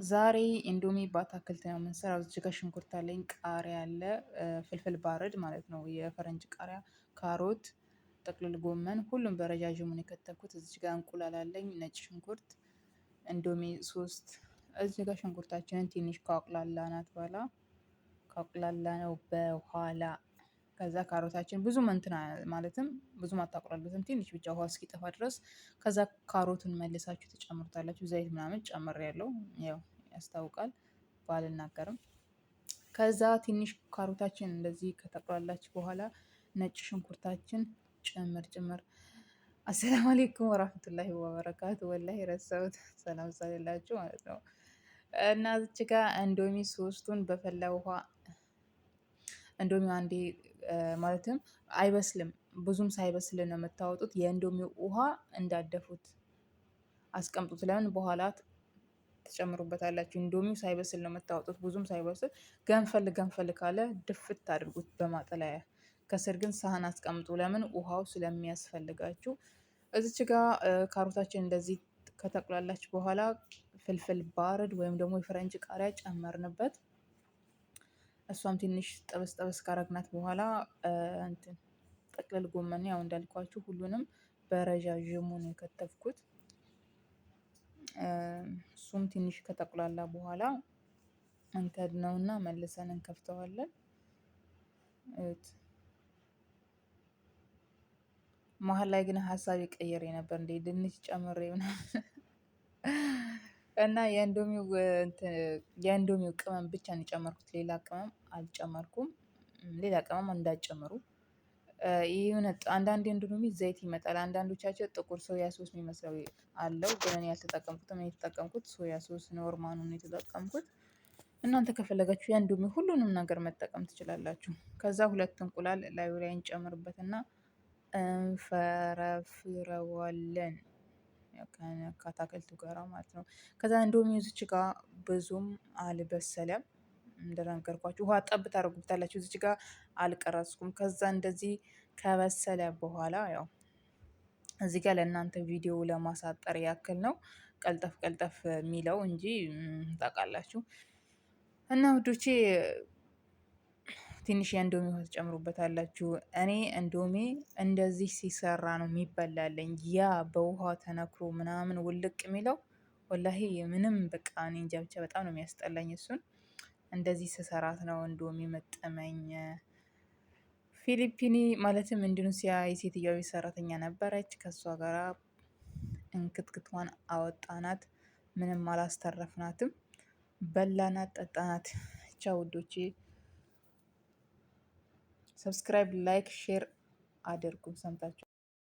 ዛሬ ኢንዶሚ በአታክልት ነው የምንሰራው። እዚህ ጋር ሽንኩርት አለኝ፣ ቃሪያ አለ፣ ፍልፍል ባረድ ማለት ነው የፈረንጅ ቃሪያ፣ ካሮት፣ ጥቅልል ጎመን፣ ሁሉም በረዣዥሙ ነው የከተፍኩት። እዚህ ጋር እንቁላል አለኝ፣ ነጭ ሽንኩርት፣ ኢንዶሚ ሶስት። እዚህ ጋር ሽንኩርታችንን ትንሽ ካቁላላናት በኋላ በኋላ ከዛ ካሮታችን ብዙም እንትን ማለትም ብዙም አታቁላሉትም፣ ትንሽ ብቻ ውሃ እስኪጠፋ ድረስ። ከዛ ካሮቱን መልሳችሁ ትጨምሩታላችሁ። ዘይት ምናምን ጨምሬያለሁ፣ ያው ያስታውቃል ባልናገርም። ከዛ ትንሽ ካሮታችን እንደዚህ ከተቁላላች በኋላ ነጭ ሽንኩርታችን ጭምር። አሰላሙ አለይኩም ወራህመቱላሂ ወበረካቱ። ወላሂ ረሳሁት ሰላም ሳልላችሁ ማለት ነው። እና እዚች ጋር ኢንዶሚ ሶስቱን በፈላ ውሃ ኢንዶሚ አንዴ ማለትም አይበስልም፣ ብዙም ሳይበስል ነው የምታወጡት። የኢንዶሚው ውሃ እንዳደፉት አስቀምጡት። ለምን በኋላ ትጨምሩበታላችሁ። ኢንዶሚው ሳይበስል ነው የምታወጡት፣ ብዙም ሳይበስል። ገንፈል ካለ ድፍት አድርጉት በማጠለያ። ከስር ግን ሳህን አስቀምጡ፣ ለምን ውሃው ስለሚያስፈልጋችሁ። እዚች ጋር ካሮታችን እንደዚህ ከተቁላላች በኋላ ፍልፍል ባረድ ወይም ደግሞ የፈረንጅ ቃሪያ ጨመርንበት። እሷም ትንሽ ጠበስ ካረግናት በኋላ እንትን ጥቅልል ጎመን፣ ያው እንዳልኳችሁ ሁሉንም በረዣዥሙ ነው የከተፍኩት። እሱም ትንሽ ከተቁላላ በኋላ እንከድነውና መልሰን እንከፍተዋለን። መሀል ላይ ግን ሀሳብ ቀየሬ ነበር፣ እንደ ድንች ጨምሬ ምናምን እና የኢንዶሚው ቅመም ብቻ ነው የጨመርኩት፣ ሌላ ቅመም አልጨመርኩም። ሌላ ቅመም እንዳጨምሩ። ይሁን አንዳንዴ ኢንዶሚ ዘይት ይመጣል፣ አንዳንዶቻቸው ጥቁር ሶያ ሶስ የሚመስለው አለው፣ ግን እኔ ያልተጠቀምኩትም። እኔ የተጠቀምኩት ሶያ ሶስ ኖርማኑን የተጠቀምኩት። እናንተ ከፈለጋችሁ የኢንዶሚ ሁሉንም ነገር መጠቀም ትችላላችሁ። ከዛ ሁለት እንቁላል ላዩ ላይ እንጨምርበትና እንፈረፍረዋለን ከአታክልቱ ጋር ማለት ነው። ከዛ ኢንዶሚው እዚች ጋር ብዙም አልበሰለም፣ እንደነገርኳችሁ ውሃ ጠብ ታደርጉበታላችሁ። እዚች ጋር አልቀረጽኩም። ከዛ እንደዚህ ከበሰለ በኋላ ያው እዚህ ጋር ለእናንተ ቪዲዮ ለማሳጠር ያክል ነው ቀልጠፍ የሚለው እንጂ ታውቃላችሁ። እና ውዶቼ ትንሽ የኢንዶሚ ውሃ ትጨምሩበታላችሁ። እኔ ኢንዶሚ እንደዚህ ሲሰራ ነው የሚበላለኝ። ያ በውሃ ተነክሮ ምናምን ውልቅ የሚለው ወላሂ ምንም በቃ እኔ እንጃ፣ ብቻ በጣም ነው የሚያስጠላኝ። እሱን እንደዚህ ስሰራት ነው ኢንዶሚ መጠመኝ። ፊሊፒኒ ማለትም ኢንዶኔሲያ የሴትዮዋ ሰራተኛ ነበረች። ከእሷ ጋር እንክትክቷን አወጣናት፣ ምንም አላስተረፍናትም። በላናት፣ ጠጣናት። ቻው ውዶቼ። ሰብስክራይብ፣ ላይክ፣ ሼር አድርጉ። ሰምታችሁ